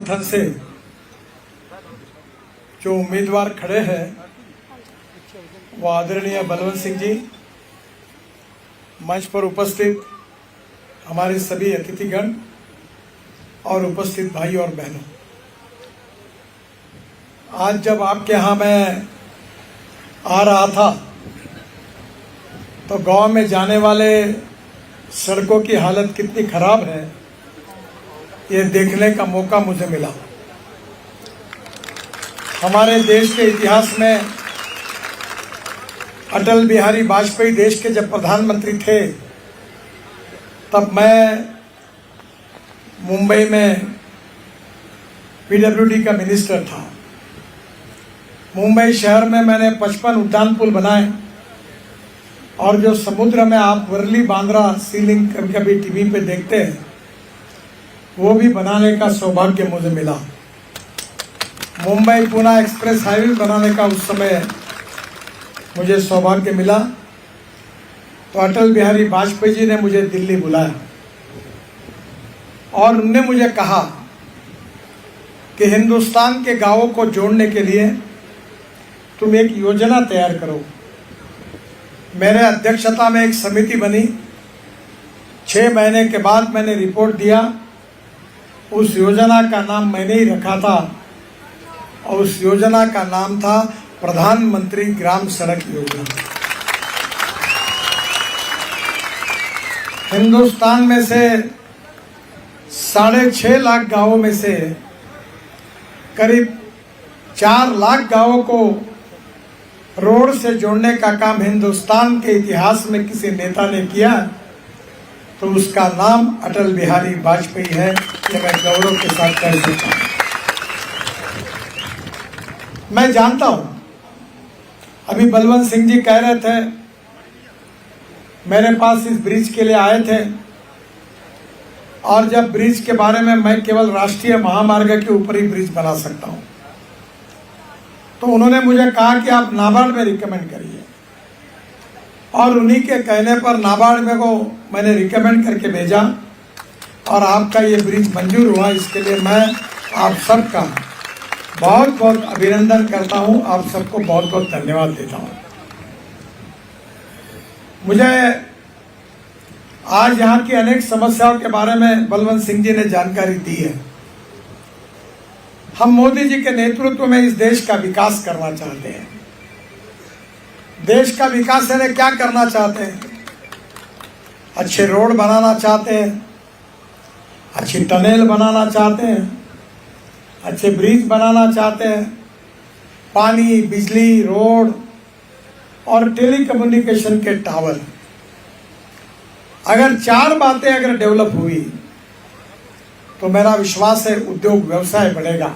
संगठन से जो उम्मीदवार खड़े हैं वो आदरणीय बलवंत सिंह जी, मंच पर उपस्थित हमारे सभी अतिथिगण और उपस्थित भाई और बहनों, आज जब आपके यहाँ मैं आ रहा था तो गांव में जाने वाले सड़कों की हालत कितनी खराब है ये देखने का मौका मुझे मिला। हमारे देश के इतिहास में अटल बिहारी वाजपेयी देश के जब प्रधानमंत्री थे तब मैं मुंबई में पीडब्ल्यूडी का मिनिस्टर था। मुंबई शहर में मैंने 55 उद्यान पुल बनाए और जो समुद्र में आप वर्ली बांद्रा सीलिंग कभी कभी टीवी पे देखते हैं वो भी बनाने का सौभाग्य मुझे मिला। मुंबई पुणे एक्सप्रेस हाईवे बनाने का उस समय मुझे सौभाग्य मिला तो अटल बिहारी वाजपेयी जी ने मुझे दिल्ली बुलाया और उन्होंने मुझे कहा कि हिंदुस्तान के गांवों को जोड़ने के लिए तुम एक योजना तैयार करो। मेरे अध्यक्षता में एक समिति बनी। 6 महीने के बाद मैंने रिपोर्ट दिया। उस योजना का नाम मैंने ही रखा था और उस योजना का नाम था प्रधानमंत्री ग्राम सड़क योजना। हिंदुस्तान में से 6.5 लाख गांवों में से करीब 4 लाख गांवों को रोड से जोड़ने का काम हिंदुस्तान के इतिहास में किसी नेता ने किया तो उसका नाम अटल बिहारी वाजपेयी है। ये मैं गौरव के साथ कह सकता हूं। मैं जानता हूं, अभी बलवंत सिंह जी कह रहे थे मेरे पास इस ब्रिज के लिए आए थे और जब ब्रिज के बारे में मैं केवल राष्ट्रीय महामार्ग के ऊपर ही ब्रिज बना सकता हूं तो उन्होंने मुझे कहा कि आप नाबार्ड में रिकमेंड करिए और उन्हीं के कहने पर नाबार्ड में को मैंने रिकमेंड करके भेजा और आपका ये ब्रिज मंजूर हुआ। इसके लिए मैं आप सबका बहुत बहुत अभिनंदन करता हूं, आप सबको बहुत बहुत धन्यवाद देता हूं। मुझे आज यहाँ की अनेक समस्याओं के बारे में बलवंत सिंह जी ने जानकारी दी है। हम मोदी जी के नेतृत्व में इस देश का विकास करना चाहते हैं। देश का विकास यानी क्या करना चाहते हैं? अच्छे रोड बनाना चाहते हैं, अच्छी टनल बनाना चाहते हैं, अच्छे ब्रिज बनाना चाहते हैं, पानी, बिजली, रोड और टेलीकम्युनिकेशन के टावर। अगर 4 बातें अगर डेवलप हुई तो मेरा विश्वास है उद्योग व्यवसाय बढ़ेगा।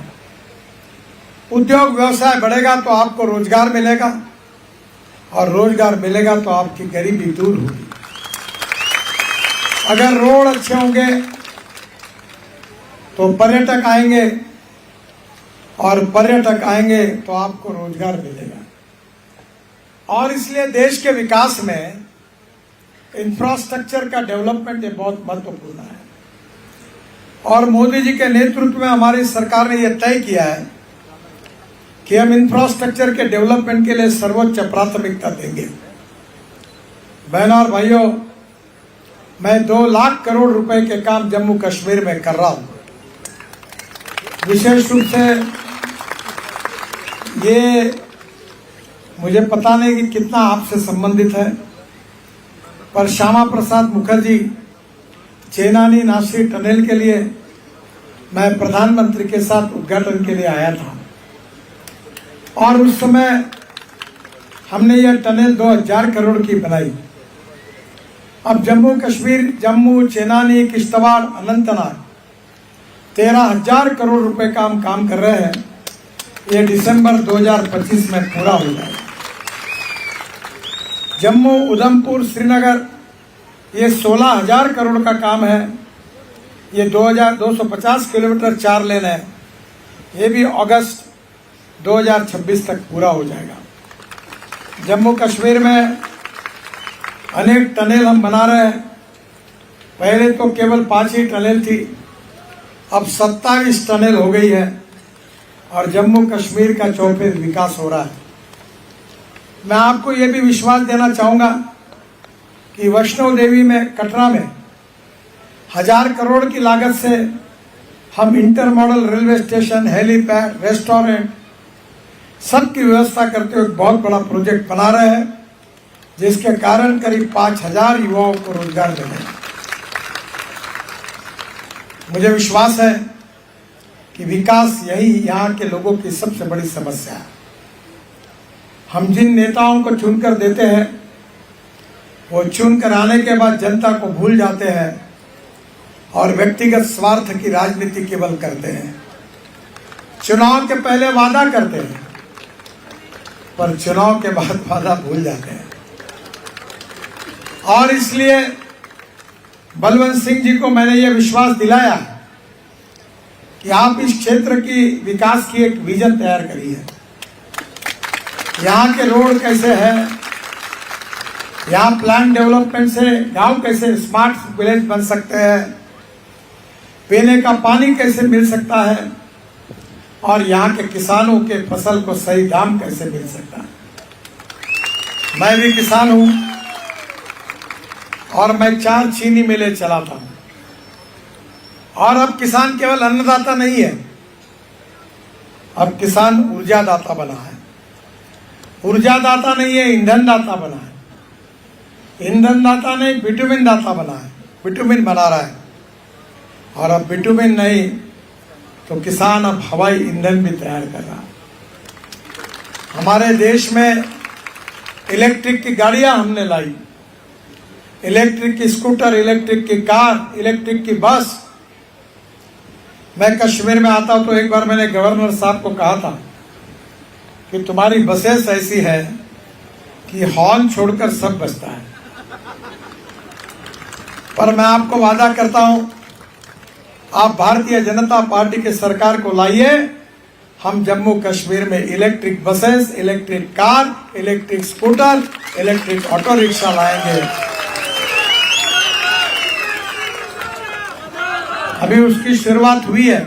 उद्योग व्यवसाय बढ़ेगा तो आपको रोजगार मिलेगा और रोजगार मिलेगा तो आपकी गरीबी दूर होगी। अगर रोड अच्छे होंगे तो पर्यटक आएंगे और पर्यटक आएंगे तो आपको रोजगार मिलेगा। और इसलिए देश के विकास में इंफ्रास्ट्रक्चर का डेवलपमेंट ये बहुत महत्वपूर्ण है और मोदी जी के नेतृत्व में हमारी सरकार ने यह तय किया है कि हम इंफ्रास्ट्रक्चर के डेवलपमेंट के लिए सर्वोच्च प्राथमिकता देंगे। बहनों और भाइयों, मैं 2 लाख करोड़ रुपए के काम जम्मू कश्मीर में कर रहा हूं। विशेष रूप से ये मुझे पता नहीं कि कितना आपसे संबंधित है पर श्यामा प्रसाद मुखर्जी चेनानी नासिर टनल के लिए मैं प्रधानमंत्री के साथ उद्घाटन के लिए आया था और उस समय हमने यह टनल 2000 करोड़ की बनाई। अब जम्मू कश्मीर, जम्मू, चेनानी, किश्तवाड़, अनंतनाग 13,000 करोड़ रुपए का हम काम कर रहे हैं। ये दिसंबर 2025 में पूरा हो जाएगा। जम्मू, उधमपुर, श्रीनगर ये 16,000 करोड़ का काम है। ये 2250 किलोमीटर 4 लेन है। ये भी अगस्त 2026 तक पूरा हो जाएगा। जम्मू कश्मीर में अनेक टनल हम बना रहे हैं। पहले तो केवल 5 ही टनल थी, अब 27 टनल हो गई है और जम्मू कश्मीर का चौफेर विकास हो रहा है। मैं आपको ये भी विश्वास देना चाहूँगा कि वैष्णो देवी में, कटरा में 1000 करोड़ की लागत से हम inter model railway station, helipad, restaurant सबकी व्यवस्था करते हुए बहुत बड़ा प्रोजेक्ट बना रहे हैं, जिसके कारण करीब 5000 युवाओं को रोजगार मिलेगा। मुझे विश्वास है कि विकास यही यहाँ के लोगों की सबसे बड़ी समस्या है। हम जिन नेताओं को चुनकर देते हैं वो चुनकर आने के बाद जनता को भूल जाते हैं और व्यक्तिगत स्वार्थ की राजनीति केवल करते हैं। चुनाव के पहले वादा करते हैं पर चुनाव के बाद वादा भूल जाते हैं। और इसलिए बलवंत सिंह जी को मैंने ये विश्वास दिलाया कि आप इस क्षेत्र की विकास की एक विजन तैयार करिए। यहाँ के रोड कैसे है, यहाँ प्लान डेवलपमेंट से गांव कैसे स्मार्ट विलेज बन सकते हैं, पीने का पानी कैसे मिल सकता है और यहाँ के किसानों के फसल को सही दाम कैसे मिल सकता है। मैं भी किसान हूँ और मैं 4 चीनी मिलें चलाता हूँ। और अब किसान केवल अन्नदाता नहीं है, अब किसान ऊर्जादाता बना है। ऊर्जादाता नहीं है, ईंधन दाता बना है। ईंधन दाता नहीं, बिटुमिन दाता बना है, बिटुमिन बना रहा है। और अब बिटुमिन नहीं तो किसान अब हवाई ईंधन भी तैयार कर रहा है। हमारे देश में इलेक्ट्रिक की गाड़ियां हमने लाई, इलेक्ट्रिक की स्कूटर, इलेक्ट्रिक की कार, इलेक्ट्रिक की बस। मैं कश्मीर में आता हूं तो एक बार मैंने गवर्नर साहब को कहा था कि तुम्हारी बसेस ऐसी है कि हॉर्न छोड़कर सब बजता है। पर मैं आपको वादा करता हूं, आप भारतीय जनता पार्टी की सरकार को लाइए, हम जम्मू कश्मीर में electric buses, electric car, electric scooter, electric auto rickshaw लाएंगे। अभी उसकी शुरुआत हुई है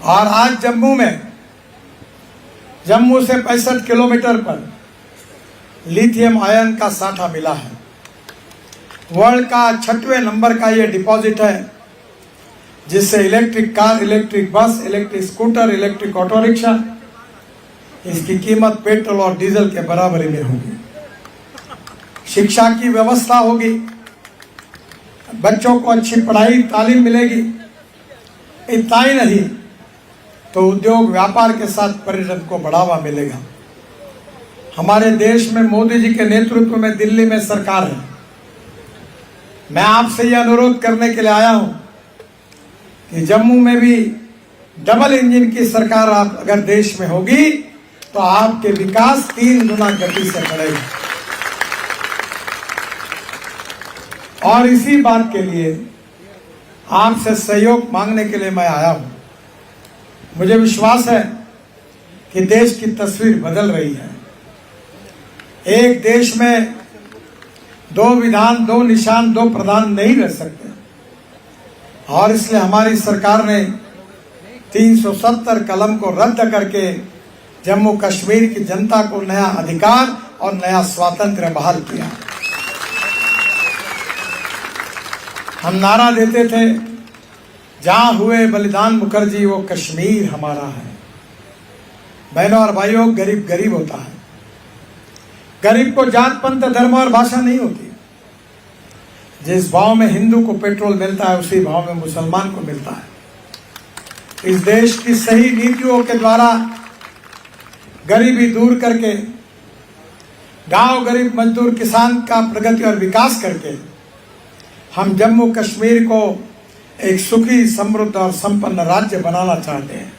और आज जम्मू से 65 किलोमीटर पर लिथियम आयन का साठा मिला है। वर्ल्ड का 6वें नंबर का यह डिपॉजिट है, जिससे electric car, electric bus, electric scooter, electric auto rickshaw, इसकी कीमत पेट्रोल और डीजल के बराबरी में होगी। शिक्षा की व्यवस्था होगी, बच्चों को अच्छी पढ़ाई तालीम मिलेगी। इतना ही नहीं तो उद्योग व्यापार के साथ पर्यटन को बढ़ावा मिलेगा। हमारे देश में मोदी जी के नेतृत्व में दिल्ली में सरकार है। मैं आपसे यह अनुरोध करने के लिए आया हूं कि जम्मू में भी डबल इंजन की सरकार आप अगर देश में होगी तो आपके विकास 3 गुना गति से बढ़ेगा। और इसी बात के लिए आपसे सहयोग मांगने के लिए मैं आया हूं। मुझे विश्वास है कि देश की तस्वीर बदल रही है। एक देश में 2 विधान, 2 निशान, 2 प्रधान नहीं रह सकते और इसलिए हमारी सरकार ने 370 कलम को रद्द करके जम्मू कश्मीर की जनता को नया अधिकार और नया स्वातंत्र्य बहाल किया। हम नारा देते थे, जहां हुए बलिदान मुखर्जी वो कश्मीर हमारा है। बहनों और भाइयों, गरीब गरीब होता है। गरीब को जात, पंथ, धर्म और भाषा नहीं होती। जिस भाव में हिंदू को पेट्रोल मिलता है उसी भाव में मुसलमान को मिलता है। इस देश की सही नीतियों के द्वारा गरीबी दूर करके गांव, गरीब मजदूर, किसान का प्रगति और विकास करके हम जम्मू कश्मीर को एक सुखी, समृद्ध और संपन्न राज्य बनाना चाहते हैं।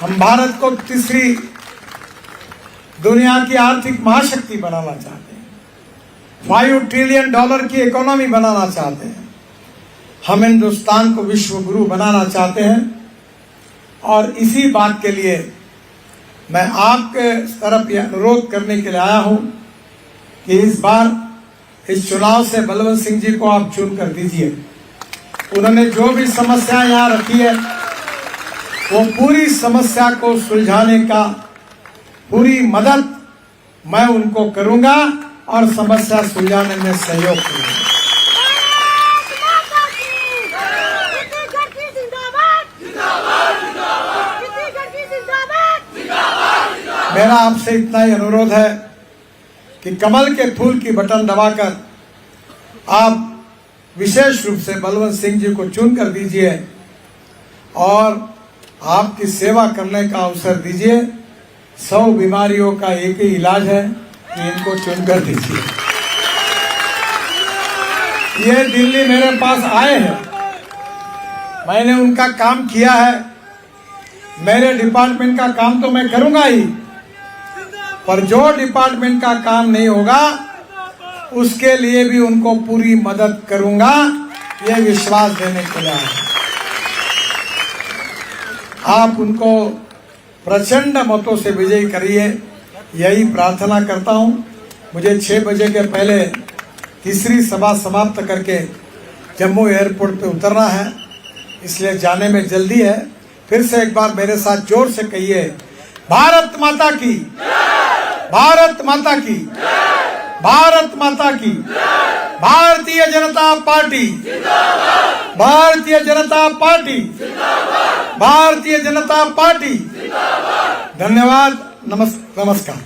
हम भारत को तीसरी दुनिया की आर्थिक महाशक्ति बनाना चाहते हैं। $5 ट्रिलियन की इकोनॉमी बनाना चाहते हैं। हम हिंदुस्तान को विश्व गुरु बनाना चाहते हैं। और इसी बात के लिए मैं आपके तरफ यह अनुरोध करने के लिए आया हूं कि इस बार इस चुनाव से बलवंत सिंह जी को आप चुन कर दीजिए। उन्होंने जो भी समस्या यहाँ रखी है वो पूरी समस्या को सुलझाने का पूरी मदद मैं उनको करूंगा और समस्या सुलझाने में सहयोग करूंगा। मेरा आपसे इतना ही अनुरोध है कि कमल के फूल की बटन दबाकर आप विशेष रूप से बलवंत सिंह जी को चुन कर दीजिए और आपकी सेवा करने का अवसर दीजिए। 100 बीमारियों का एक ही इलाज है कि इनको चुन कर दीजिए। ये दिल्ली मेरे पास आए हैं, मैंने उनका काम किया है। मेरे डिपार्टमेंट का काम तो मैं करूंगा ही, पर जो डिपार्टमेंट का काम नहीं होगा उसके लिए भी उनको पूरी मदद करूंगा, ये विश्वास देने के लिए। आप उनको प्रचंड मतों से विजयी करिए, यही प्रार्थना करता हूं। मुझे 6 बजे के पहले तीसरी सभा समाप्त करके जम्मू एयरपोर्ट पे उतरना है, इसलिए जाने में जल्दी है। फिर से एक बार मेरे साथ जोर से कहिए, भारत माता की, भारत माता की, भारत माता की, Bharatiya Janata party, Bharatiya Janata party, Bharatiya Janata party. धन्यवाद, नमस्कार।